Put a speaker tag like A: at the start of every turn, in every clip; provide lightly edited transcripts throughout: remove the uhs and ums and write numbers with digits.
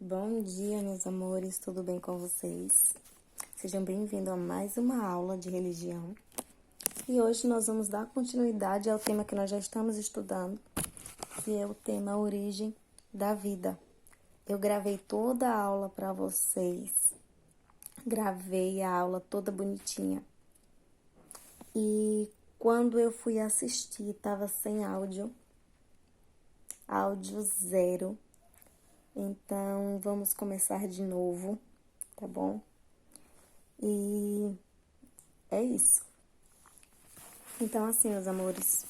A: Bom dia, meus amores, tudo bem com vocês? Sejam bem-vindos a mais uma aula de religião. E hoje nós vamos dar continuidade ao tema que nós já estamos estudando, que é o tema Origem da Vida. Eu gravei toda a aula para vocês, gravei a aula toda bonitinha. E quando eu fui assistir, estava sem áudio zero. Então, vamos começar de novo, tá bom? E é isso. Então, assim, meus amores,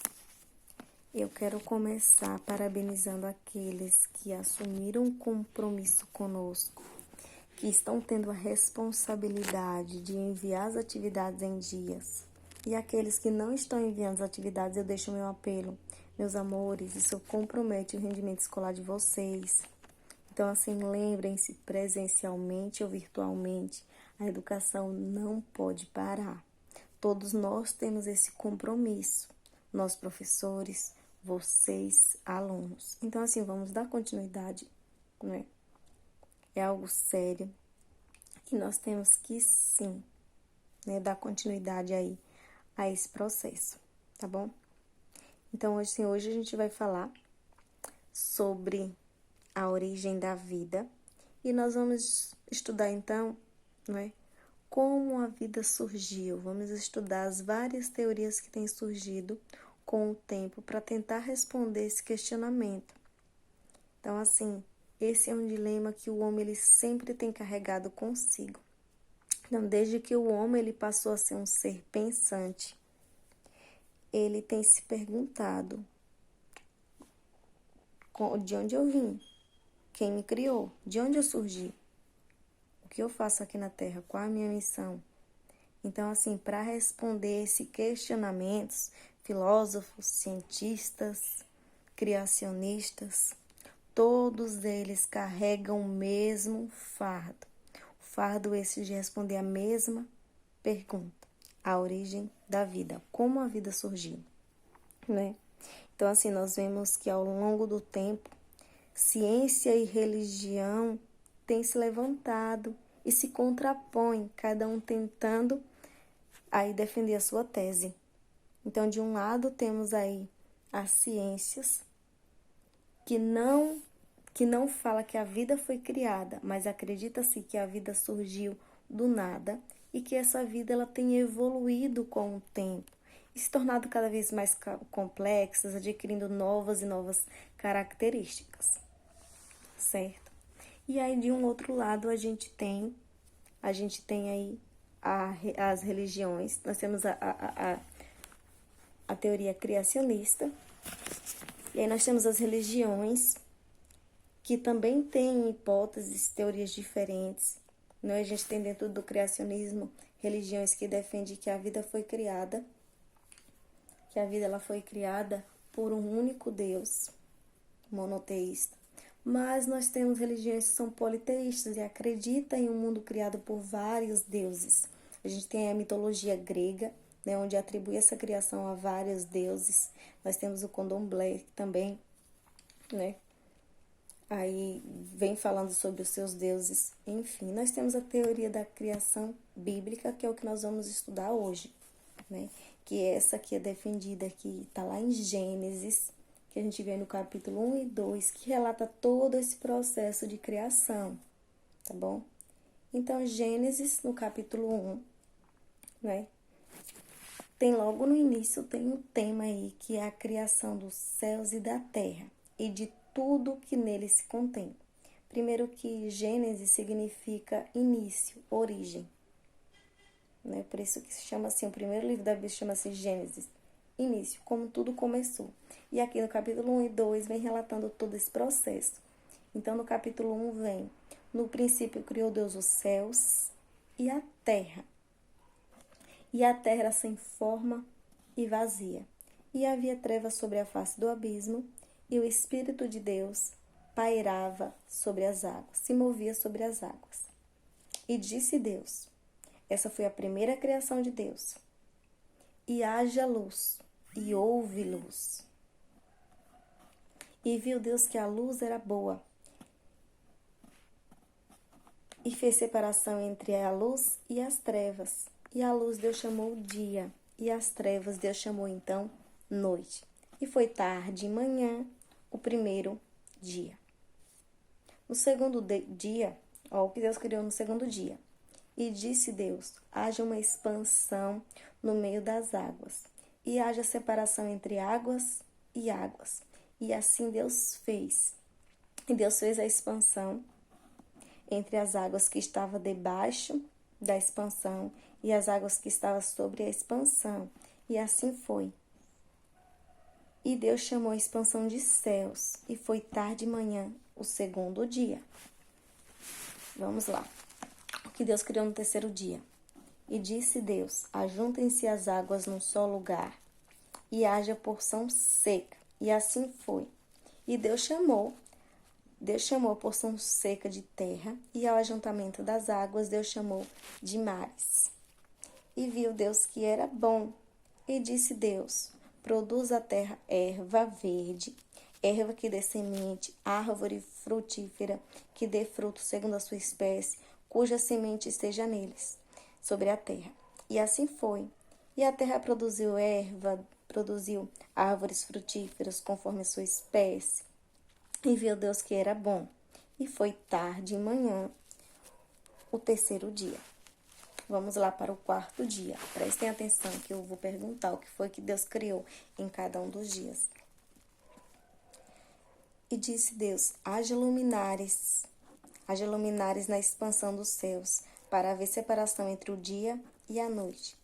A: eu quero começar parabenizando aqueles que assumiram um compromisso conosco, que estão tendo a responsabilidade de enviar as atividades em dias. E aqueles que não estão enviando as atividades, eu deixo o meu apelo. Meus amores, isso compromete o rendimento escolar de vocês. Então, assim, lembrem-se, presencialmente ou virtualmente, a educação não pode parar. Todos nós temos esse compromisso, nós professores, vocês, alunos. Então, assim, vamos dar continuidade, né? É algo sério e nós temos que, sim, né, dar continuidade aí a esse processo, tá bom? Então, assim, hoje a gente vai falar sobre a origem da vida e nós vamos estudar, então, né, como a vida surgiu. Vamos estudar as várias teorias que têm surgido com o tempo para tentar responder esse questionamento. Então, assim, esse é um dilema que o homem ele sempre tem carregado consigo. Então, desde que o homem ele passou a ser um ser pensante, ele tem se perguntado de onde eu vim, quem me criou, de onde eu surgi, o que eu faço aqui na Terra, qual a minha missão. Então, assim, para responder esses questionamentos, filósofos, cientistas, criacionistas, todos eles carregam o mesmo fardo. O fardo esse de responder a mesma pergunta, a origem da vida, como a vida surgiu, né? Então, assim, nós vemos que ao longo do tempo, ciência e religião têm se levantado e se contrapõem, cada um tentando aí defender a sua tese. Então, de um lado, temos aí as ciências, que não fala que a vida foi criada, mas acredita-se que a vida surgiu do nada e que essa vida ela tem evoluído com o tempo e se tornado cada vez mais complexas, adquirindo novas e novas características, certo? E aí, de um outro lado, a gente tem aí as religiões. Nós temos a teoria criacionista, e aí nós temos as religiões, que também têm hipóteses, teorias diferentes. A gente tem dentro do criacionismo religiões que defendem que a vida foi criada, ela foi criada por um único Deus, monoteísta. Mas nós temos religiões que são politeístas e acreditam em um mundo criado por vários deuses. A gente tem a mitologia grega, né, onde atribui essa criação a vários deuses. Nós temos o candomblé também, né? Aí vem falando sobre os seus deuses. Enfim, nós temos a teoria da criação bíblica, que é o que nós vamos estudar hoje, né? Que é essa que é defendida, que está lá em Gênesis, que a gente vê no capítulo 1 e 2, que relata todo esse processo de criação, tá bom? Então, Gênesis, no capítulo 1, né? Tem logo no início, tem um tema aí, que é a criação dos céus e da terra, e de tudo que nele se contém. Primeiro que Gênesis significa início, origem, né? Por isso que se chama assim, o primeiro livro da Bíblia chama-se Gênesis, início, como tudo começou. E aqui no capítulo 1 e 2 vem relatando todo esse processo. Então, no capítulo 1 vem, no princípio criou Deus os céus e a terra. E a terra era sem forma e vazia. E havia trevas sobre a face do abismo, e o Espírito de Deus pairava sobre as águas, se movia sobre as águas. E disse Deus, essa foi a primeira criação de Deus, e haja luz, e houve luz. E viu Deus que a luz era boa, E fez separação entre a luz e as trevas. E a luz Deus chamou dia, e as trevas Deus chamou então noite. E foi tarde e manhã, o primeiro dia. No segundo dia, o que Deus criou no segundo dia. E disse Deus, haja uma expansão no meio das águas, e haja separação entre águas e águas. E assim Deus fez. E Deus fez a expansão entre as águas que estavam debaixo da expansão e as águas que estavam sobre a expansão. E assim foi. E Deus chamou a expansão de céus, e foi tarde e manhã, o segundo dia. Vamos lá. O que Deus criou no terceiro dia. E disse Deus, ajuntem-se as águas num só lugar, e haja porção seca. E assim foi. E Deus chamou a porção seca de terra, e ao ajuntamento das águas Deus chamou de mares. E viu Deus que era bom. E disse Deus, produz a terra erva verde, erva que dê semente, árvore frutífera, que dê fruto segundo a sua espécie, cuja semente esteja neles, sobre a terra. E assim foi. E a terra produziu erva, produziu árvores frutíferas conforme a sua espécie. E viu Deus que era bom. E foi tarde e manhã, o terceiro dia. Vamos lá para o quarto dia. Prestem atenção que eu vou perguntar o que foi que Deus criou em cada um dos dias. E disse Deus, haja luminares na expansão dos céus, para haver separação entre o dia e a noite.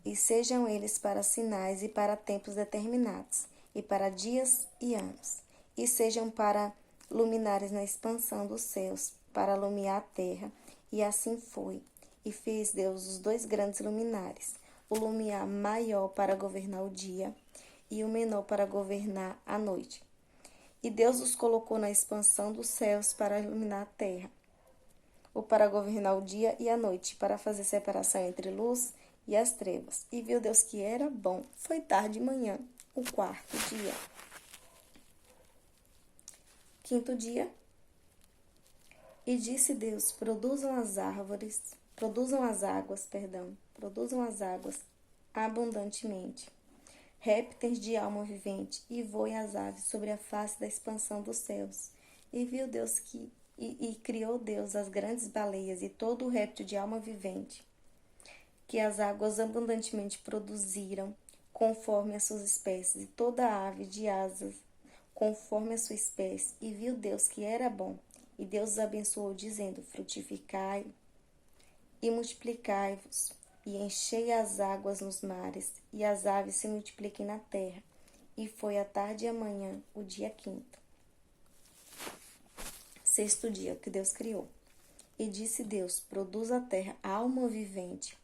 A: E sejam eles para sinais e para tempos determinados, e para dias e anos. E sejam para luminares na expansão dos céus, para alumiar a terra. E assim foi. E fez Deus os dois grandes luminares, o lumiar maior para governar o dia, e o menor para governar a noite. E Deus os colocou na expansão dos céus para iluminar a terra, ou para governar o dia e a noite, para fazer separação entre luz e as trevas. E viu Deus que era bom. Foi tarde e manhã, o quarto dia. Quinto dia. E disse Deus, produzam as águas abundantemente, répteis de alma vivente, e voem as aves sobre a face da expansão dos céus. E viu Deus e criou Deus as grandes baleias e todo o réptil de alma vivente, que as águas abundantemente produziram, conforme as suas espécies, e toda ave de asas, conforme a sua espécie. E viu Deus que era bom. E Deus os abençoou, dizendo, frutificai e multiplicai-vos, e enchei as águas nos mares, e as aves se multipliquem na terra. E foi a tarde e a manhã, o dia quinto. Sexto dia, que Deus criou. E disse Deus, produz a terra alma vivente,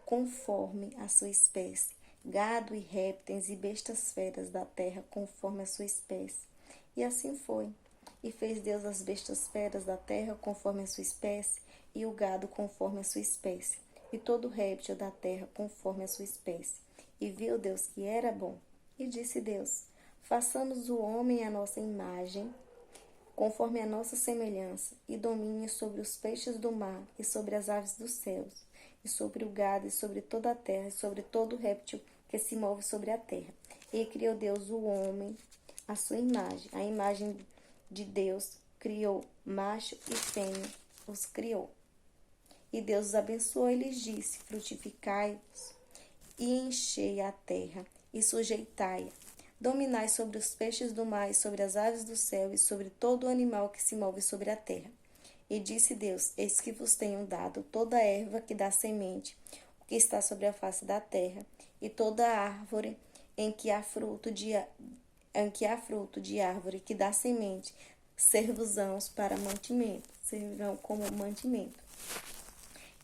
A: conforme a sua espécie, gado e répteis e bestas feras da terra, conforme a sua espécie. E assim foi. E fez Deus as bestas feras da terra, conforme a sua espécie, e o gado conforme a sua espécie, e todo o réptil da terra conforme a sua espécie. E viu Deus que era bom. E disse Deus, façamos o homem à nossa imagem, conforme a nossa semelhança, e domine sobre os peixes do mar, e sobre as aves dos céus, e sobre o gado, e sobre toda a terra, e sobre todo o réptil que se move sobre a terra. E criou Deus o homem, à sua imagem. A imagem de Deus criou, macho e fêmea os criou. E Deus os abençoou e lhes disse, frutificai-vos e enchei a terra, e sujeitai-a. Dominai sobre os peixes do mar, e sobre as aves do céu, e sobre todo o animal que se move sobre a terra. E disse Deus, eis que vos tenho dado toda a erva que dá semente, o que está sobre a face da terra, e toda a árvore em que há fruto de árvore que dá semente, servos para mantimento, servirão como mantimento.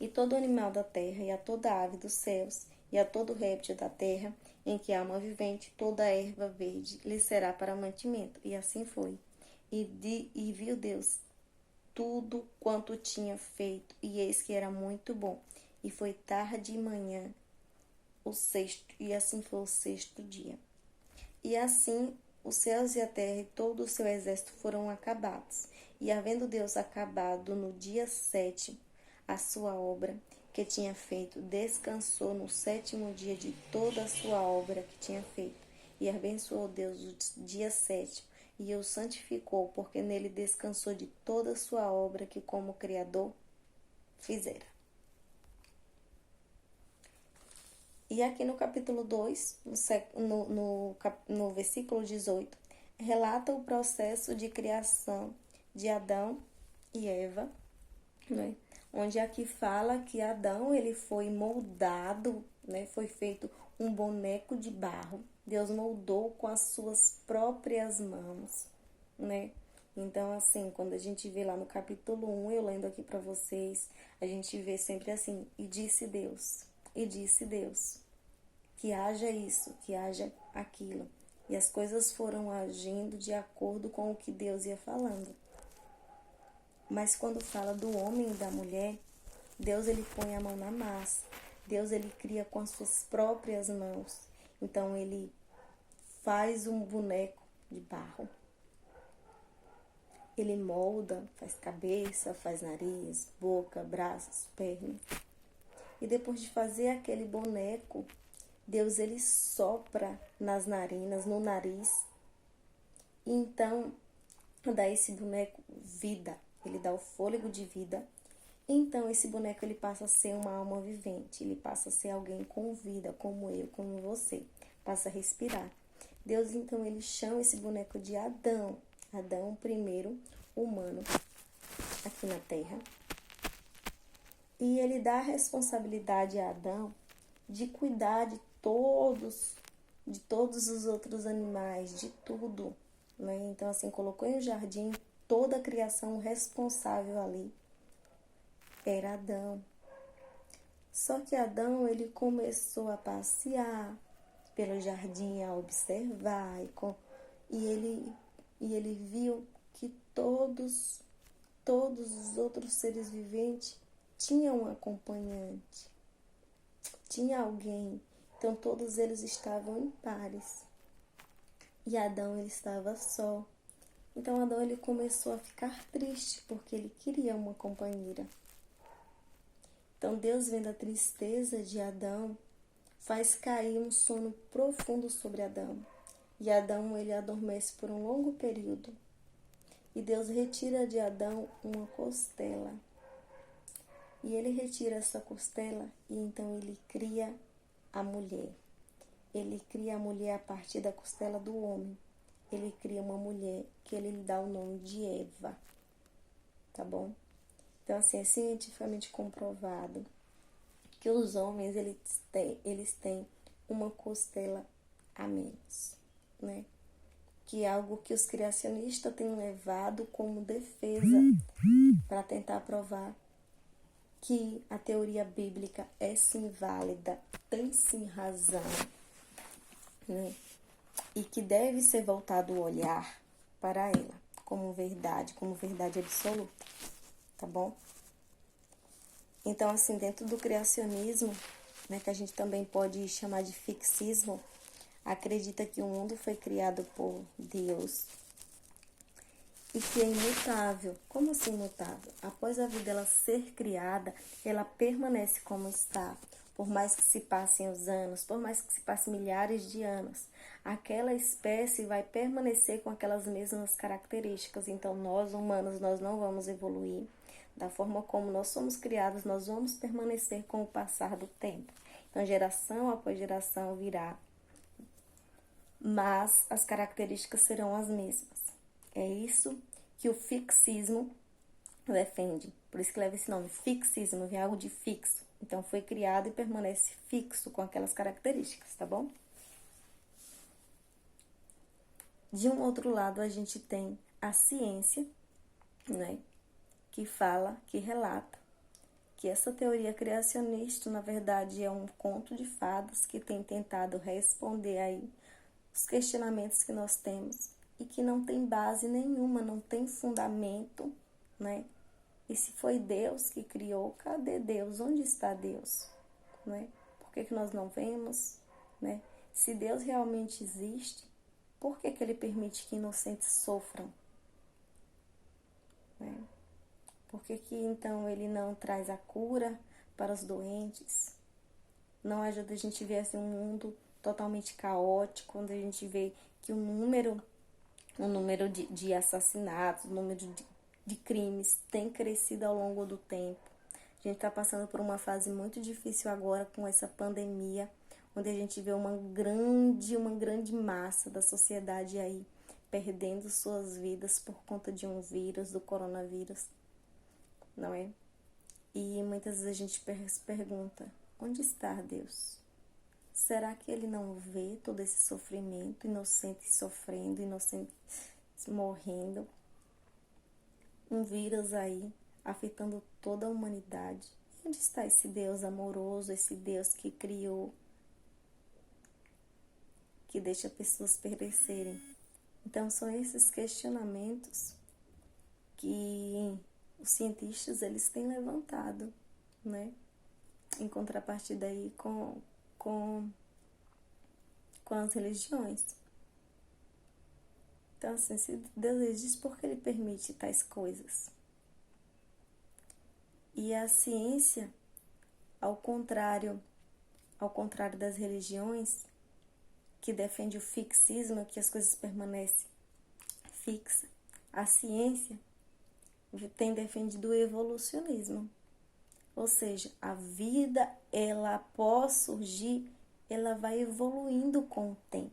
A: E todo animal da terra, e a toda ave dos céus, e a todo réptil da terra, em que há alma vivente, toda a erva verde lhe será para mantimento. E assim foi. E viu Deus tudo quanto tinha feito, e eis que era muito bom. E foi tarde e manhã, e assim foi o sexto dia. E assim os céus e a terra e todo o seu exército foram acabados. E havendo Deus acabado no dia 7 a sua obra que tinha feito, descansou no 7º dia de toda a sua obra que tinha feito. E abençoou Deus o dia 7º e o santificou, porque nele descansou de toda a sua obra que como Criador fizera. E aqui no capítulo 2, no versículo 18, relata o processo de criação de Adão e Eva, né? Onde aqui fala que Adão ele foi moldado, né? Foi feito um boneco de barro. Deus moldou com as suas próprias mãos, né? Então, assim, quando a gente vê lá no capítulo 1, eu lendo aqui para vocês, a gente vê sempre assim, e disse Deus, que haja isso, que haja aquilo. E as coisas foram agindo de acordo com o que Deus ia falando. Mas quando fala do homem e da mulher, Deus ele põe a mão na massa. Deus ele cria com as suas próprias mãos. Então ele faz um boneco de barro. Ele molda, faz cabeça, faz nariz, boca, braços, pernas. E depois de fazer aquele boneco, Deus ele sopra nas narinas, no nariz. E então dá a esse boneco vida. Ele dá o fôlego de vida. Então esse boneco ele passa a ser uma alma vivente. Ele passa a ser alguém com vida, como eu, como você. Passa a respirar. Deus então ele chama esse boneco de Adão. Adão, o primeiro humano aqui na Terra. E ele dá a responsabilidade a Adão de cuidar de todos os outros animais, de tudo, né? Então, assim, colocou em um jardim toda a criação responsável ali. Era Adão. Só que Adão, ele começou a passear pelo jardim, a observar, e ele viu que todos os outros seres viventes tinham um acompanhante, tinha alguém. Então todos eles estavam em pares. E Adão ele estava só. Então Adão ele começou a ficar triste porque ele queria uma companheira. Então Deus, vendo a tristeza de Adão, faz cair um sono profundo sobre Adão. E Adão ele adormece por um longo período. E Deus retira de Adão uma costela. E ele retira essa costela e então ele cria a mulher. Ele cria a mulher a partir da costela do homem. Ele cria uma mulher que ele lhe dá o nome de Eva. Tá bom? Então, assim, é cientificamente comprovado que os homens, eles têm uma costela a menos, né? Que é algo que os criacionistas têm levado como defesa para tentar provar que a teoria bíblica é sim válida, tem sim razão, né? E que deve ser voltado o olhar para ela como verdade absoluta, tá bom? Então, assim, dentro do criacionismo, né, que a gente também pode chamar de fixismo, acredita que o mundo foi criado por Deus e que é imutável. Como assim imutável? Após a vida ela ser criada, ela permanece como está. Por mais que se passem os anos, por mais que se passem milhares de anos, aquela espécie vai permanecer com aquelas mesmas características. Então, nós humanos, nós não vamos evoluir. Da forma como nós somos criados, nós vamos permanecer com o passar do tempo. Então, geração após geração virá, mas as características serão as mesmas. É isso que o fixismo defende. Por isso que leva esse nome, fixismo, vem algo de fixo. Então, foi criado e permanece fixo com aquelas características, tá bom? De um outro lado, a gente tem a ciência, né? Que fala, que relata que essa teoria criacionista, na verdade, é um conto de fadas que tem tentado responder aí os questionamentos que nós temos e que não tem base nenhuma, não tem fundamento, né? E se foi Deus que criou, cadê Deus? Onde está Deus? Né? Por que nós não vemos? Né? Se Deus realmente existe, por que ele permite que inocentes sofram? Né? Por que então ele não traz a cura para os doentes? Não ajuda a gente a ver assim, um mundo totalmente caótico, quando a gente vê que o número de assassinatos, o número de crimes tem crescido ao longo do tempo. A gente está passando por uma fase muito difícil agora com essa pandemia, onde a gente vê uma grande massa da sociedade aí perdendo suas vidas por conta de um vírus, do coronavírus, não é? E muitas vezes a gente se pergunta, onde está Deus? Será que ele não vê todo esse sofrimento, inocentes sofrendo, inocentes morrendo? Um vírus aí afetando toda a humanidade. Onde está esse Deus amoroso, esse Deus que criou, que deixa pessoas perecerem? Então são esses questionamentos que os cientistas eles têm levantado, né? Em contrapartida aí com as religiões. Então, assim, se Deus existe, por que ele permite tais coisas? E a ciência, ao contrário das religiões, que defende o fixismo, que as coisas permanecem fixas, a ciência tem defendido o evolucionismo. Ou seja, a vida, ela após surgir, ela vai evoluindo com o tempo.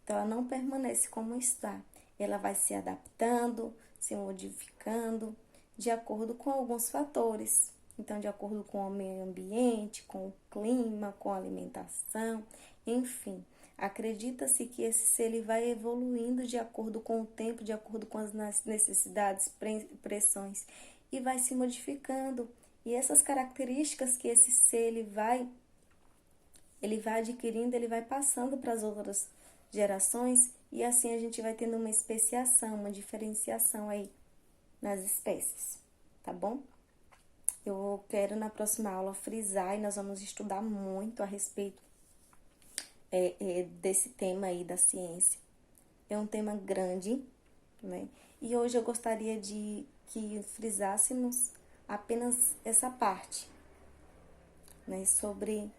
A: Então, ela não permanece como está. Ela vai se adaptando, se modificando, de acordo com alguns fatores. Então, de acordo com o meio ambiente, com o clima, com a alimentação, enfim. Acredita-se que esse ser ele vai evoluindo de acordo com o tempo, de acordo com as necessidades, pressões, e vai se modificando. E essas características que esse ser ele vai adquirindo, ele vai passando para as outras gerações, e assim a gente vai tendo uma especiação, uma diferenciação aí nas espécies, tá bom? Eu quero na próxima aula frisar e nós vamos estudar muito a respeito desse tema aí da ciência. É um tema grande, né? E hoje eu gostaria de que frisássemos apenas essa parte, né? Sobre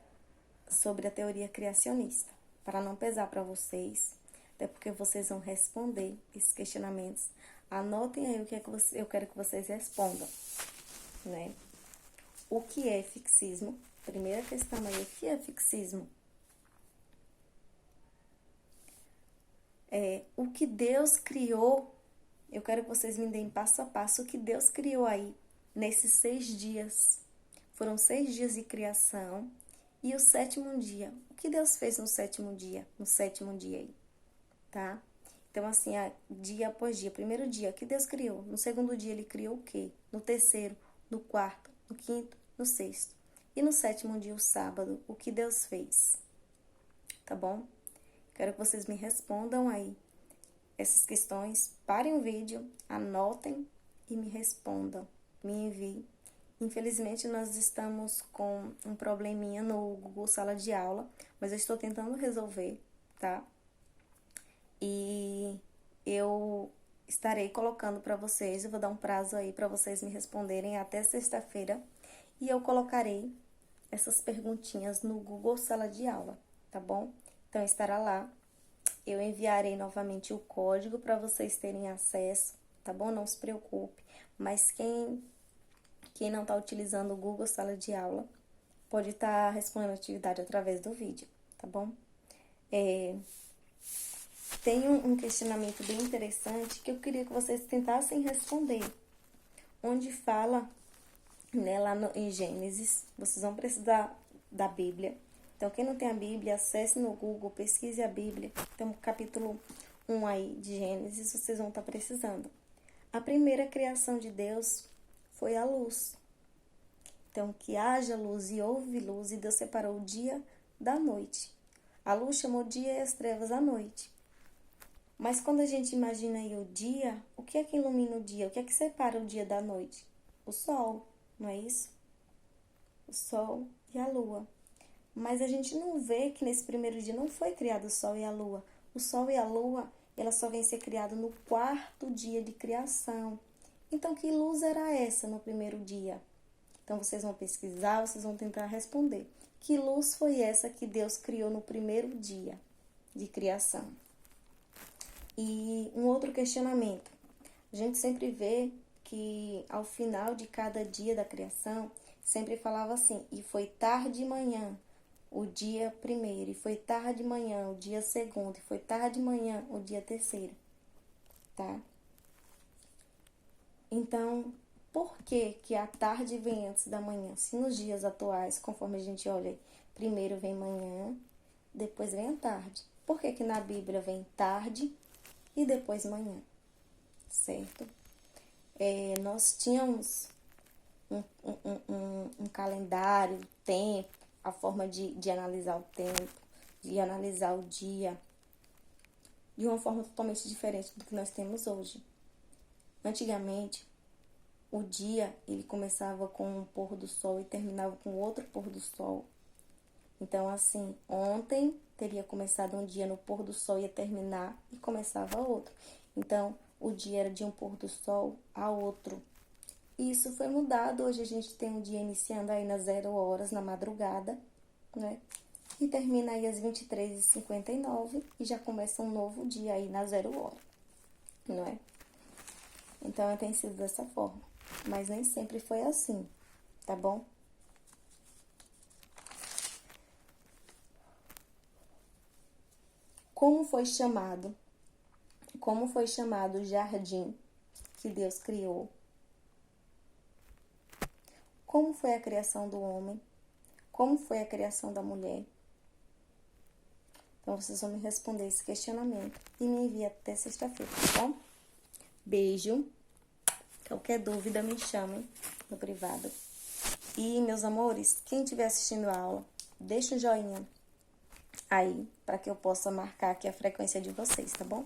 A: a teoria criacionista, para não pesar para vocês, até porque vocês vão responder esses questionamentos. Anotem aí o que é que eu quero que vocês respondam, né? O que é fixismo? Primeira questão aí, o que é fixismo? O que Deus criou, eu quero que vocês me deem passo a passo o que Deus criou aí nesses 6 dias. Foram 6 dias de criação e o 7º dia. O que Deus fez no 7º dia? No 7º dia aí, tá? Então, assim, dia após dia. Primeiro dia, o que Deus criou? No 2º dia, ele criou o quê? No 3º, no 4º, no 5º, no 6º. E no 7º dia, o sábado, o que Deus fez? Tá bom? Quero que vocês me respondam aí essas questões. Parem o vídeo, anotem e me respondam. Me enviem. Infelizmente, nós estamos com um probleminha no Google Sala de Aula, mas eu estou tentando resolver, tá? E eu estarei colocando para vocês, eu vou dar um prazo aí para vocês me responderem até sexta-feira, e eu colocarei essas perguntinhas no Google Sala de Aula, tá bom? Então, estará lá. Eu enviarei novamente o código para vocês terem acesso, tá bom? Não se preocupe. Mas quem não está utilizando o Google Sala de Aula, pode estar respondendo a atividade através do vídeo, tá bom? Tem um questionamento bem interessante que eu queria que vocês tentassem responder. Onde fala, né, lá em Gênesis, vocês vão precisar da Bíblia. Então, quem não tem a Bíblia, acesse no Google, pesquise a Bíblia. Tem o capítulo 1 aí de Gênesis, vocês vão estar precisando. A primeira criação de Deus foi a luz. Então, que haja luz e houve luz, e Deus separou o dia da noite. A luz chamou dia e as trevas a noite. Mas quando a gente imagina aí o dia, o que é que ilumina o dia? O que é que separa o dia da noite? O sol, não é isso? O sol e a lua. Mas a gente não vê que nesse primeiro dia não foi criado o sol e a lua. O Sol e a Lua, ela só vem ser criada no 4º dia de criação. Então, que luz era essa no primeiro dia? Então, vocês vão pesquisar, vocês vão tentar responder. Que luz foi essa que Deus criou no primeiro dia de criação? E um outro questionamento. A gente sempre vê que ao final de cada dia da criação, sempre falava assim, e foi tarde de manhã, o dia primeiro, e foi tarde de manhã, o dia segundo, e foi tarde de manhã, o dia terceiro, tá? Então, por que que a tarde vem antes da manhã? Se nos dias atuais, conforme a gente olha, primeiro vem manhã, depois vem a tarde. Por que que na Bíblia vem tarde e depois manhã? Certo? Nós tínhamos um calendário, tempo, a forma de analisar o tempo, de analisar o dia, de uma forma totalmente diferente do que nós temos hoje. Antigamente, o dia ele começava com um pôr do sol e terminava com outro pôr do sol. Então, assim, ontem teria começado um dia no pôr do sol, ia terminar e começava outro. Então, o dia era de um pôr do sol a outro. E isso foi mudado. Hoje a gente tem um dia iniciando aí nas 0 horas, na madrugada, né? E termina aí às 23h59 e já começa um novo dia aí na 0 hora, não é? Então, tem sido dessa forma. Mas nem sempre foi assim, tá bom? Como foi chamado o jardim que Deus criou? Como foi a criação do homem? Como foi a criação da mulher? Então, vocês vão me responder esse questionamento e me envia até sexta-feira, tá bom? Beijo. Qualquer dúvida, me chamem no privado. E, meus amores, quem estiver assistindo a aula, deixa um joinha aí, para que eu possa marcar aqui a frequência de vocês, tá bom?